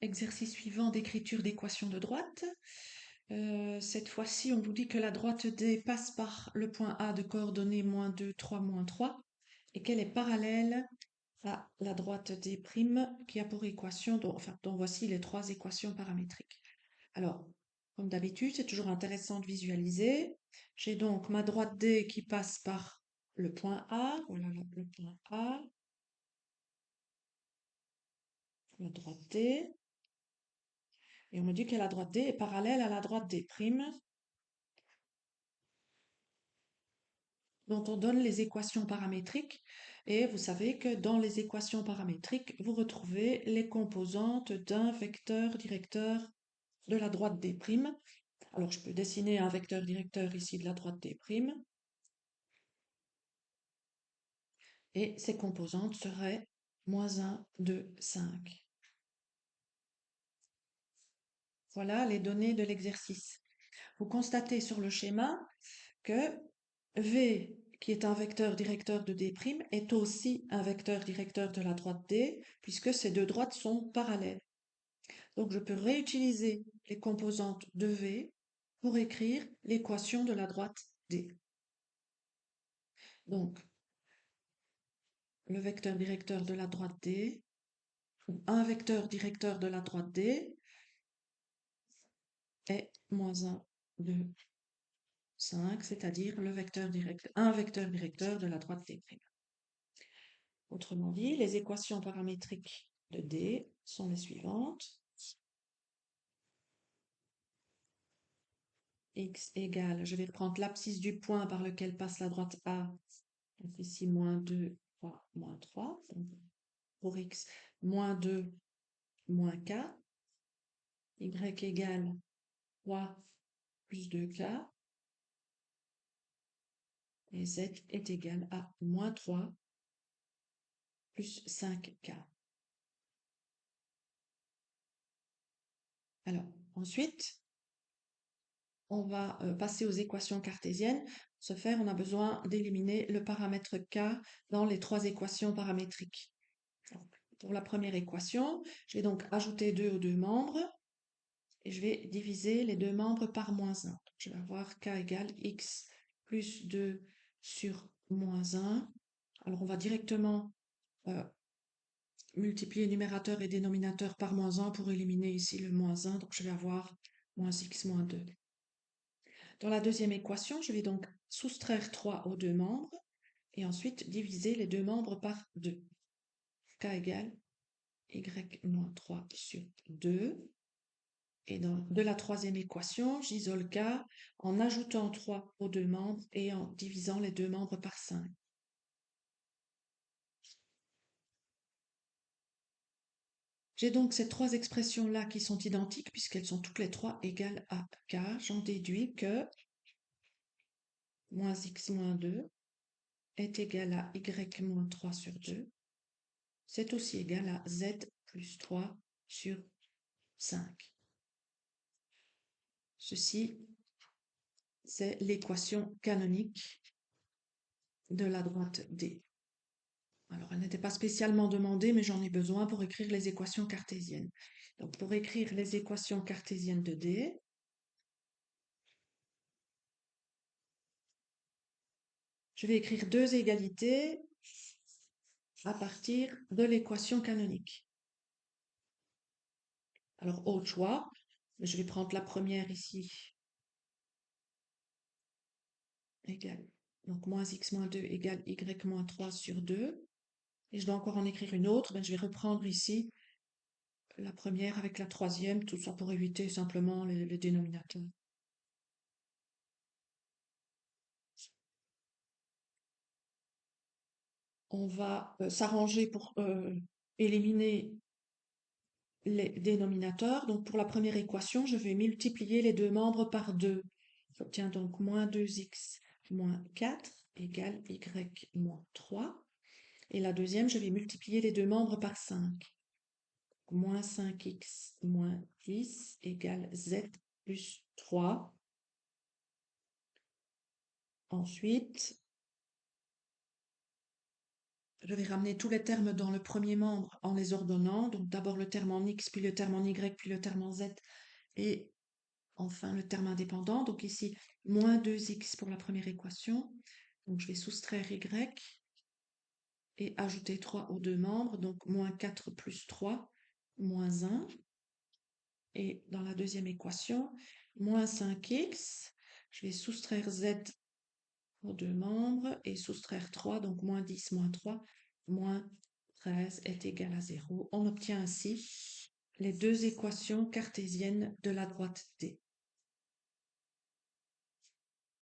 Exercice suivant d'écriture d'équation de droite. Cette fois-ci, on vous dit que la droite D passe par le point A de coordonnées -2, 3, -3 et qu'elle est parallèle à la droite D' qui a pour équation, dont voici les trois équations paramétriques. Alors, comme d'habitude, c'est toujours intéressant de visualiser. J'ai donc ma droite D qui passe par le point A, voilà le point A, la droite D, et on me dit que la droite D est parallèle à la droite D', dont on donne les équations paramétriques. Et vous savez que dans les équations paramétriques, vous retrouvez les composantes d'un vecteur directeur de la droite D'. Alors, je peux dessiner un vecteur directeur ici de la droite D', et ses composantes seraient -1, 2, 5. Voilà les données de l'exercice. Vous constatez sur le schéma que V, qui est un vecteur directeur de D', est aussi un vecteur directeur de la droite D, puisque ces deux droites sont parallèles. Donc je peux réutiliser les composantes de V pour écrire l'équation de la droite D. Donc, le vecteur directeur de la droite D, ou un vecteur directeur de la droite D, est -1, 2, 5, c'est-à-dire un vecteur directeur de la droite D'. Autrement dit, les équations paramétriques de D sont les suivantes. X égale, je vais prendre l'abscisse du point par lequel passe la droite A, donc ici -2, 3, -3, pour X, -2, -K, Y égale 3 plus 2K, et Z est égal à -3 plus 5K. Alors, ensuite, on va passer aux équations cartésiennes. Pour ce faire, on a besoin d'éliminer le paramètre K dans les trois équations paramétriques. Alors, pour la première équation, je vais donc ajouter 2 aux deux membres et je vais diviser les deux membres par -1. Je vais avoir K égale X plus 2 sur -1. Alors, on va directement multiplier numérateur et dénominateur par -1 pour éliminer ici le -1. Donc, je vais avoir -x moins 2. Dans la deuxième équation, je vais donc soustraire 3 aux deux membres et ensuite diviser les deux membres par 2. K égale y moins 3 sur 2. Et de la troisième équation, j'isole K en ajoutant 3 aux deux membres et en divisant les deux membres par 5. J'ai donc ces trois expressions-là qui sont identiques puisqu'elles sont toutes les trois égales à K. J'en déduis que -x moins 2 est égal à y moins 3 sur 2. C'est aussi égal à z plus 3 sur 5. Ceci, c'est l'équation canonique de la droite D. Alors, elle n'était pas spécialement demandée, mais j'en ai besoin pour écrire les équations cartésiennes. Donc, pour écrire les équations cartésiennes de D, je vais écrire deux égalités à partir de l'équation canonique. Alors, au choix, je vais prendre la première ici, égale, donc -x moins 2 égale y moins 3 sur 2. Et je dois encore en écrire une autre, je vais reprendre ici la première avec la troisième, tout ça pour éviter simplement les dénominateurs. On va s'arranger pour éliminer les dénominateurs. Donc pour la première équation, je vais multiplier les deux membres par 2. J'obtiens donc -2x moins 4 égale y moins 3. Et la deuxième, je vais multiplier les deux membres par 5. -5x moins 10 égale z plus 3. Ensuite, Je vais ramener tous les termes dans le premier membre en les ordonnant. Donc d'abord le terme en x, puis le terme en y, puis le terme en z, et enfin le terme indépendant. Donc ici, moins 2x pour la première équation. Donc je vais soustraire y et ajouter 3 aux deux membres. Donc moins 4 plus 3, moins 1. Et dans la deuxième équation, moins 5x, je vais soustraire z aux deux membres et soustraire 3, donc moins 10 moins 3, moins 13 est égal à 0. On obtient ainsi les deux équations cartésiennes de la droite D.